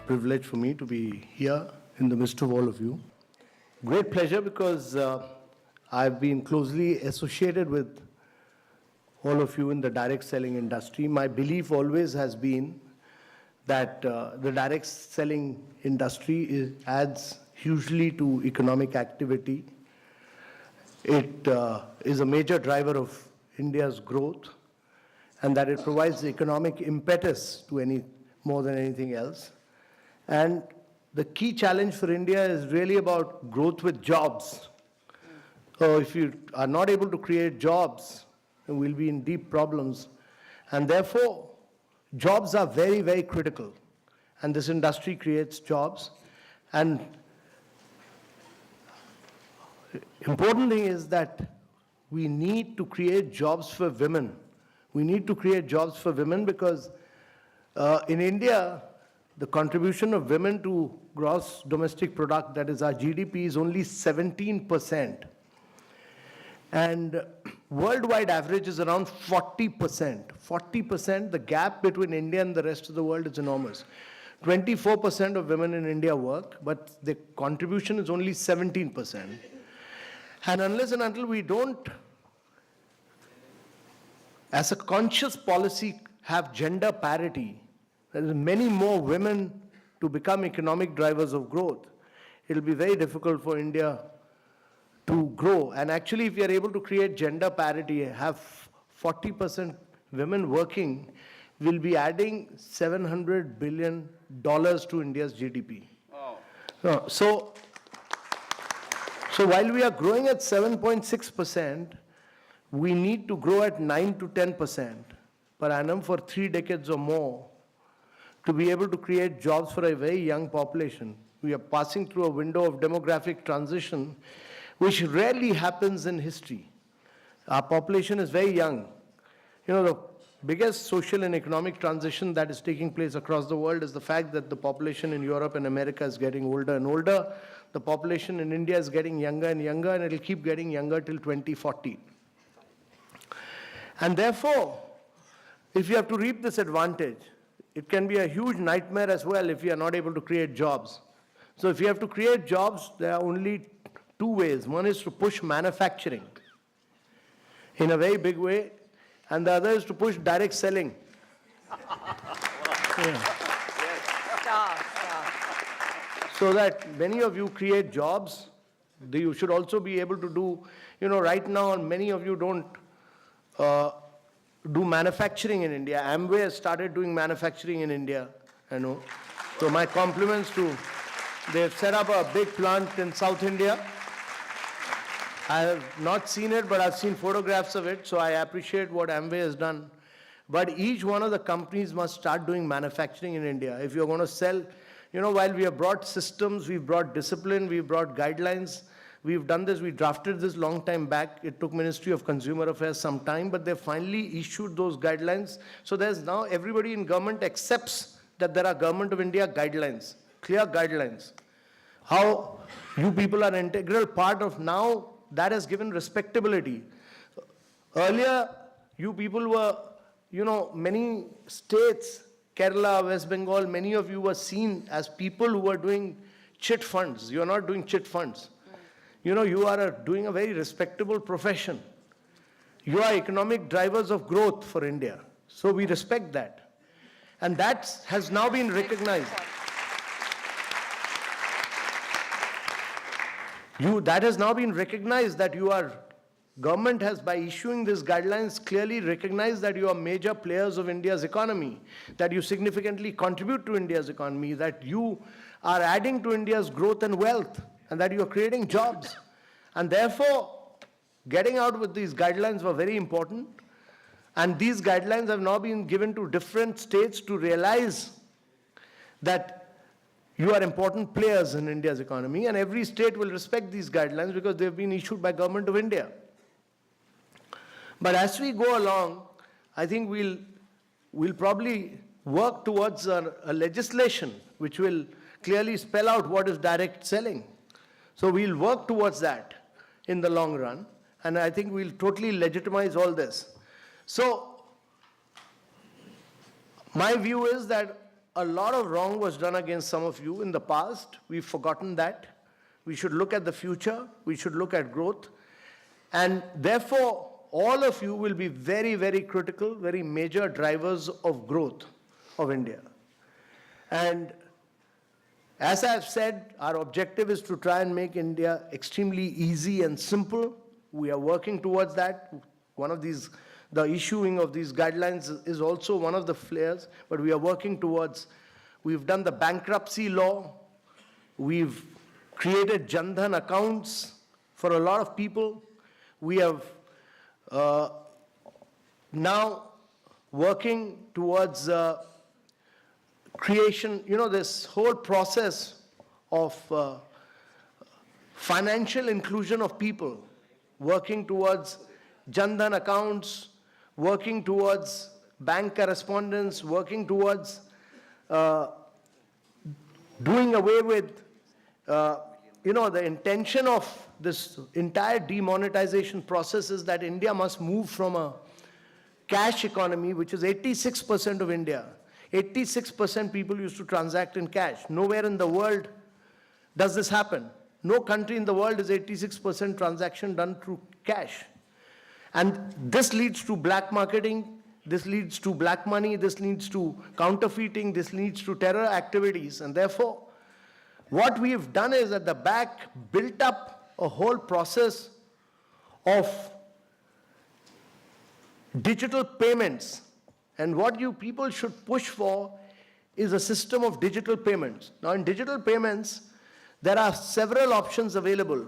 privilege for me to be here in the midst of all of you. Great pleasure because I've been closely associated with all of you in the direct selling industry. My belief always has been that the direct selling industry adds hugely to economic activity. It is a major driver of India's growth, and that it provides the economic impetus to more than anything else. And the key challenge for India is really about growth with jobs. So if you are not able to create jobs, then we'll be in deep problems. And therefore, jobs are very, very critical. And this industry creates jobs. And important thing is that we need to create jobs for women. We need to create jobs for women because in India, the contribution of women to gross domestic product, that is our GDP, is only 17%. And worldwide average is around 40%. 40%, the gap between India and the rest of the world is enormous. 24% of women in India work, but the contribution is only 17%. And unless and until we don't, as a conscious policy, have gender parity, there is many more women to become economic drivers of growth, it will be very difficult for India to grow. And actually, if we are able to create gender parity, have 40% women working, we'll be adding $700 billion to India's GDP. Oh. So while we are growing at 7.6%, we need to grow at 9 to 10% per annum for 3 decades or more to be able to create jobs for a very young population. We are passing through a window of demographic transition, which rarely happens in history. Our population is very young. You know, the biggest social and economic transition that is taking place across the world is the fact that the population in Europe and America is getting older and older. The population in India is getting younger and younger, and it will keep getting younger till 2040. And therefore, if you have to reap this advantage, it can be a huge nightmare as well if you are not able to create jobs. So if you have to create jobs, there are only two ways. One is to push manufacturing in a very big way, and the other is to push direct selling. Yeah. So that many of you create jobs, you should also be able to do, right now many of you don't do manufacturing in India. Amway has started doing manufacturing in India, I know. So my compliments they've set up a big plant in South India. I have not seen it, but I've seen photographs of it, so I appreciate what Amway has done. But each one of the companies must start doing manufacturing in India. If you're going to sell, while we have brought systems, we've brought discipline, we've brought guidelines, we've done this, we drafted this long time back. It took Ministry of Consumer Affairs some time, but they finally issued those guidelines. So there's now everybody in government accepts that there are Government of India guidelines, clear guidelines. How you people are an integral part of now, that has given respectability. Earlier, you people were, many states, Kerala, West Bengal, many of you were seen as people who were doing chit funds. You are not doing chit funds. You are doing a very respectable profession. You are economic drivers of growth for India. So we respect that. And that has now been recognized. That has now been recognized that government has, by issuing these guidelines, clearly recognized that you are major players of India's economy, that you significantly contribute to India's economy, that you are adding to India's growth and wealth, and that you are creating jobs. And therefore, getting out with these guidelines were very important. And these guidelines have now been given to different states to realize that you are important players in India's economy, and every state will respect these guidelines because they've been issued by Government of India. But as we go along, I think we'll probably work towards a legislation which will clearly spell out what is direct selling. So we'll work towards that in the long run, and I think we'll totally legitimize all this. So my view is that a lot of wrong was done against some of you in the past. We've forgotten that. We should look at the future. We should look at growth. And therefore, all of you will be very, very critical, very major drivers of growth of India. And as I've said, our objective is to try and make India extremely easy and simple. We are working towards that. One of these, the issuing of these guidelines is also one of the flares, but we are working towards, we've done the bankruptcy law, we've created Jan Dhan accounts for a lot of people. We have now working towards creation, this whole process of financial inclusion of people, working towards Jan Dhan accounts, working towards bank correspondence, working towards doing away with, the intention of this entire demonetization process is that India must move from a cash economy, which is 86% of India. 86% people used to transact in cash. Nowhere in the world does this happen. No country in the world is 86% transaction done through cash. And this leads to black marketing, this leads to black money, this leads to counterfeiting, this leads to terror activities. And therefore, what we have done is at the back built up a whole process of digital payments. And what you people should push for is a system of digital payments. Now in digital payments, there are several options available.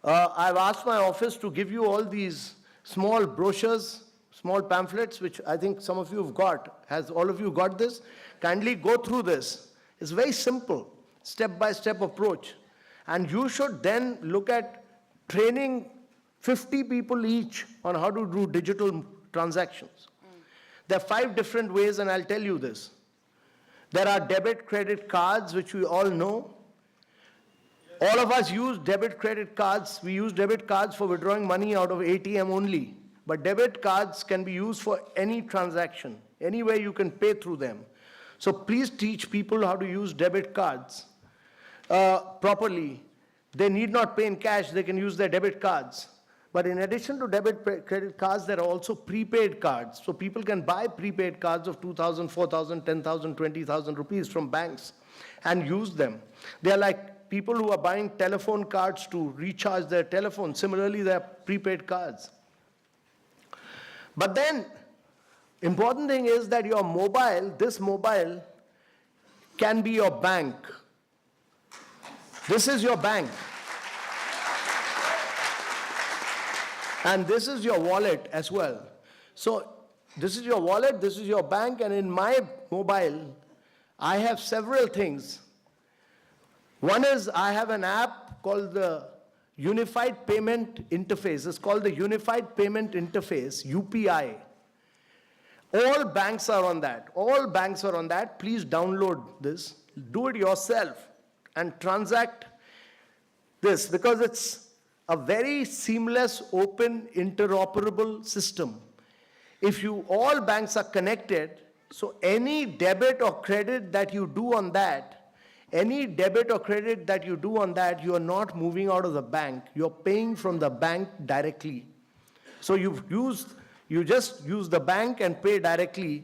I've asked my office to give you all these small brochures, small pamphlets, which I think some of you have got. Has all of you got this? Kindly go through this. It's very simple, step-by-step approach. And you should then look at training 50 people each on how to do digital transactions. There are 5 different ways, and I'll tell you this. There are debit credit cards, which we all know. All of us use debit credit cards. We use debit cards for withdrawing money out of ATM only. But debit cards can be used for any transaction. Anywhere you can pay through them. So please teach people how to use debit cards properly. They need not pay in cash. They can use their debit cards. But in addition to debit credit cards, there are also prepaid cards. So people can buy prepaid cards of 2,000, 4,000, 10,000, 20,000 rupees from banks and use them. They are like people who are buying telephone cards to recharge their telephone. Similarly, there are prepaid cards. But then, important thing is that your mobile, this mobile, can be your bank. This is your bank. And this is your wallet as well. So this is your wallet, this is your bank, and in my mobile, I have several things. One is I have an app called the Unified Payment Interface. It's called the Unified Payment Interface, UPI. All banks are on that. All banks are on that. Please download this. Do it yourself and transact this because it's a very seamless, open, interoperable system. If all banks are connected, so any debit or credit that you do on that, you are not moving out of the bank. You're paying from the bank directly. So you just use the bank and pay directly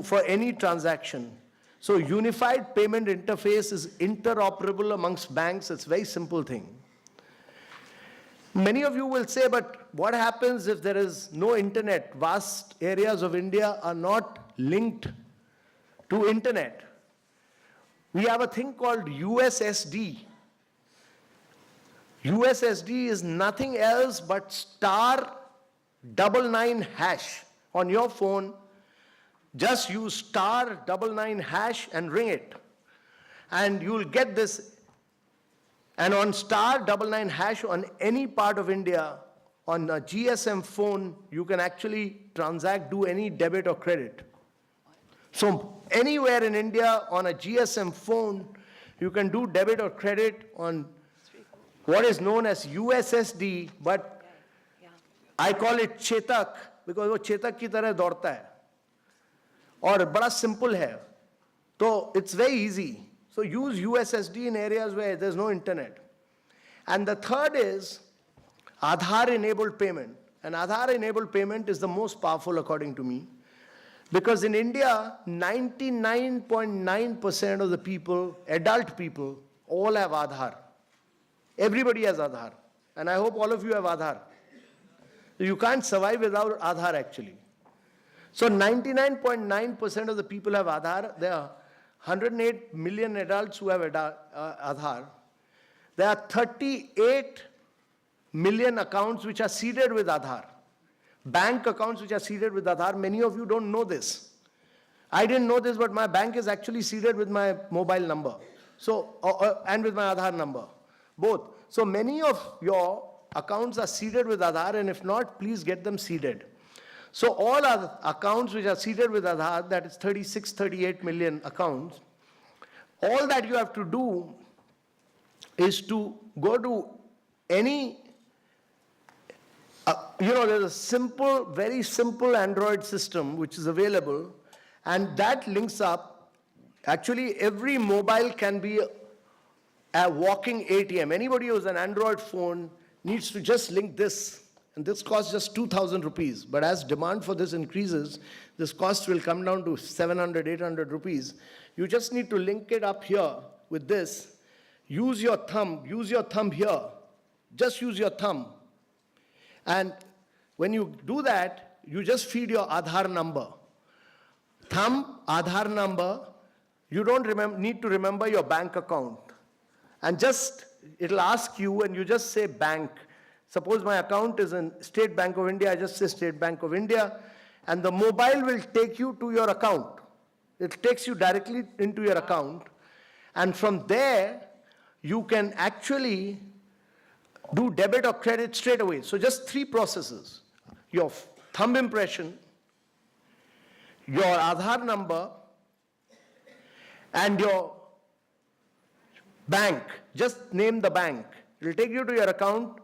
for any transaction. So unified payment interface is interoperable amongst banks. It's a very simple thing. Many of you will say, but what happens if there is no internet? Vast areas of India are not linked to internet. We have a thing called USSD. USSD is nothing else but *99# on your phone. Just use *99# and ring it. And you'll get this. And on *99# on any part of India, on a GSM phone, you can actually do any debit or credit. So anywhere in India on a GSM phone, you can do debit or credit on what is known as USSD, but I call it Chetak because वो Chetak की तरह दौड़ता है और बड़ा simple है. So it's very easy. So use USSD in areas where there's no internet. And the third is Aadhaar-enabled payment. And Aadhaar-enabled payment is the most powerful according to me. Because in India, 99.9% of the people, adult people, all have Aadhaar. Everybody has Aadhaar. And I hope all of you have Aadhaar. You can't survive without Aadhaar actually. So 99.9% of the people have Aadhaar. There are 108 million adults who have Aadhaar. There are 38 million accounts which are seeded with Aadhaar. Bank accounts which are seeded with Aadhaar. Many of you don't know this. I didn't know this, but my bank is actually seeded with my mobile number. So, and with my Aadhaar number, both. So many of your accounts are seeded with Aadhaar, and if not, please get them seeded. So all our accounts which are seeded with Aadhaar, that is 36, 38 million accounts, all that you have to do is to go to any, there's a simple, very simple Android system which is available, and that links up. Actually, every mobile can be a walking ATM. Anybody who has an Android phone needs to just link this. And this costs just 2,000 rupees. But as demand for this increases, this cost will come down to 700, 800 rupees. You just need to link it up here with this. Use your thumb here. Just use your thumb. And when you do that, you just feed your Aadhaar number. Thumb, Aadhaar number. You don't need to remember your bank account. And just, it'll ask you, and you just say bank. Suppose my account is in State Bank of India, I just say State Bank of India, and the mobile will take you to your account. It takes you directly into your account, and from there, you can actually do debit or credit straight away. So just 3 processes. Your thumb impression, your Aadhaar number, and your bank. Just name the bank. It will take you to your account.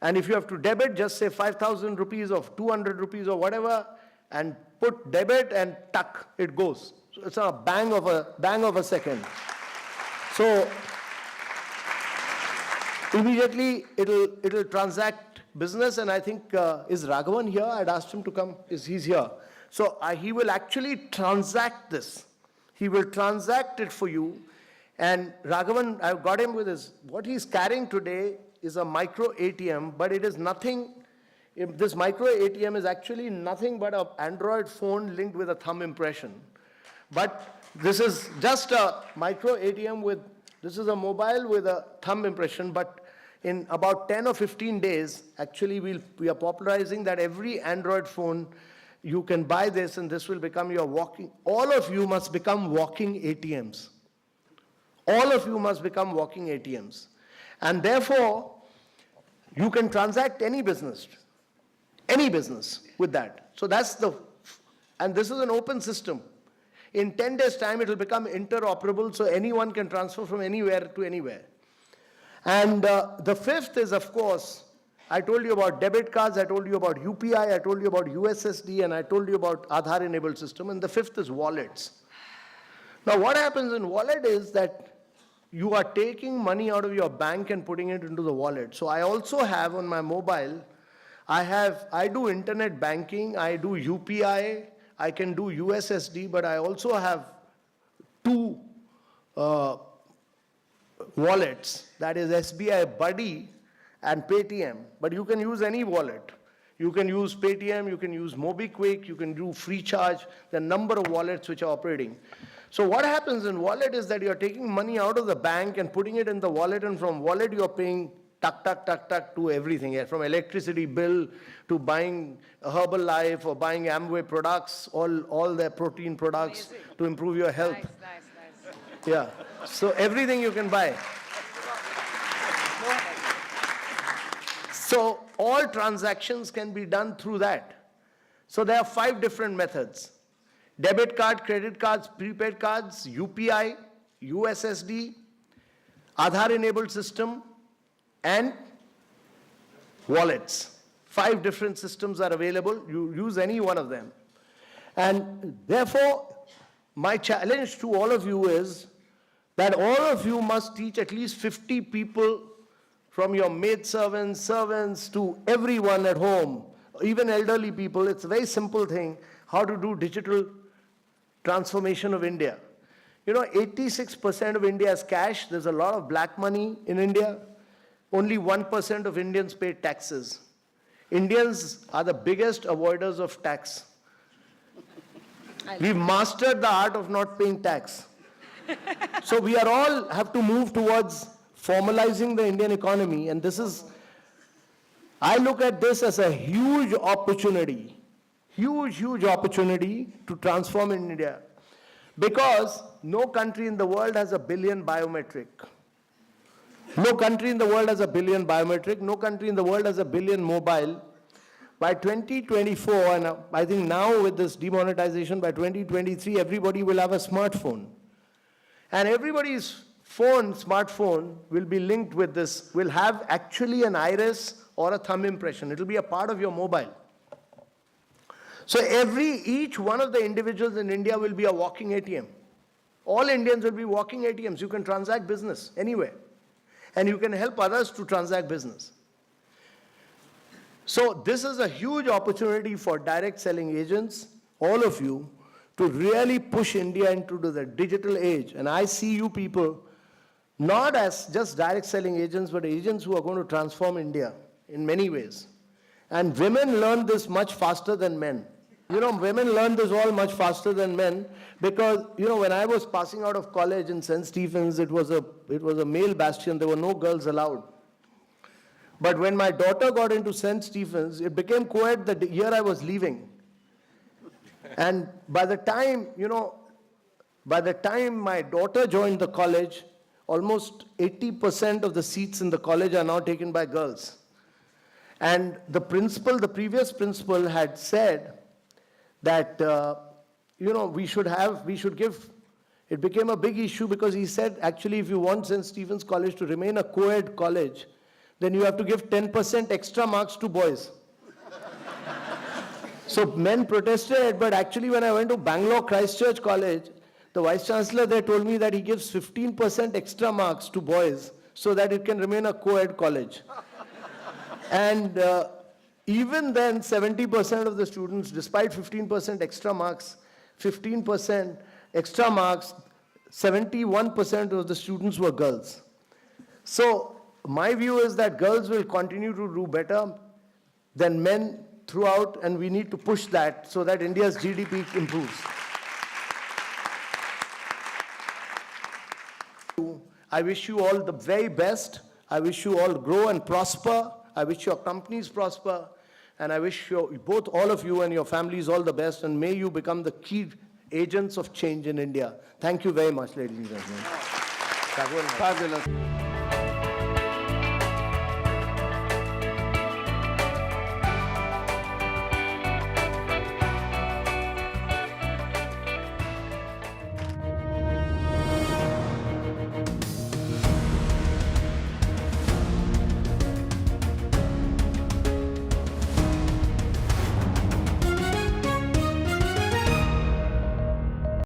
And if you have to debit, just say 5,000 rupees or 200 rupees or whatever, and put debit and tuck, it goes. So it's a bang of a second. So immediately it'll transact business, and I think is Raghavan here? I'd asked him to come. He's here. So he will actually transact this. He will transact it for you. And Raghavan, I've got him with what he's carrying today is a micro ATM, but it is nothing. This micro ATM is actually nothing but an Android phone linked with a thumb impression. But this is just a micro ATM this is a mobile with a thumb impression, but in about 10 or 15 days, actually we are popularizing that every Android phone, you can buy this and this will become your all of you must become walking ATMs. All of you must become walking ATMs. And therefore, you can transact any business with that. So and this is an open system. In 10 days' time, it will become interoperable, so anyone can transfer from anywhere to anywhere. And the fifth is, of course, I told you about debit cards, I told you about UPI, I told you about USSD, and I told you about Aadhaar-enabled system, and the fifth is wallets. Now, what happens in wallet is that you are taking money out of your bank and putting it into the wallet. So I also have on my mobile, I do internet banking, I do UPI, I can do USSD, but I also have 2 wallets, that is SBI Buddy and Paytm. But you can use any wallet. You can use Paytm, you can use MobiKwik, you can do FreeCharge, the number of wallets which are operating. So what happens in wallet is that you're taking money out of the bank and putting it in the wallet, and from wallet you're paying tuck, tuck, tuck, tuck to everything, from electricity bill to buying Herbalife or buying Amway products, all their protein products. Amazing. To improve your health. Nice. Yeah, so everything you can buy. So all transactions can be done through that. So there are 5 different methods. Debit card, credit cards, prepaid cards, UPI, USSD, Aadhaar-enabled system, and wallets. 5 different systems are available. You use any one of them. And therefore, my challenge to all of you is that all of you must teach at least 50 people, from your maidservants, servants, to everyone at home, even elderly people. It's a very simple thing, how to do digital transformation of India. You know, 86% of India is cash. There's a lot of black money in India. Only 1% of Indians pay taxes. Indians are the biggest avoiders of tax. We've mastered the art of not paying tax. So we are all have to move towards formalizing the Indian economy, and this is, I look at this as a huge opportunity to transform India, because no country in the world has 1 billion biometric. No country in the world has 1 billion biometric. No country in the world has 1 billion mobile. By 2024, and I think now with this demonetization, by 2023, everybody will have a smartphone. And everybody's smartphone will be linked with this, will have actually an iris or a thumb impression. It will be a part of your mobile. So each one of the individuals in India will be a walking ATM. All Indians will be walking ATMs. You can transact business anywhere. And you can help others to transact business. So this is a huge opportunity for direct selling agents, all of you, to really push India into the digital age. And I see you people not as just direct selling agents, but agents who are going to transform India in many ways. And women learn this much faster than men. You know, women learn this all much faster than men, because, you know, when I was passing out of college in St. Stephen's, it was a male bastion. There were no girls allowed. But when my daughter got into St. Stephen's, it became co-ed the year I was leaving. And by the time my daughter joined the college, almost 80% of the seats in the college are now taken by girls. And the previous principal had said that, we should give, it became a big issue because he said, actually, if you want St. Stephen's College to remain a co-ed college, then you have to give 10% extra marks to boys. So men protested, but actually when I went to Bangalore Christchurch College, the Vice Chancellor there told me that he gives 15% extra marks to boys so that it can remain a co-ed college. And even then, 70% of the students, despite 15% extra marks, 71% of the students were girls. So my view is that girls will continue to do better than men throughout, and we need to push that so that India's GDP improves. I wish you all the very best. I wish you all grow and prosper. I wish your companies prosper. And I wish all of you and your families all the best, and may you become the key agents of change in India. Thank you very much, ladies and gentlemen. Fabulous.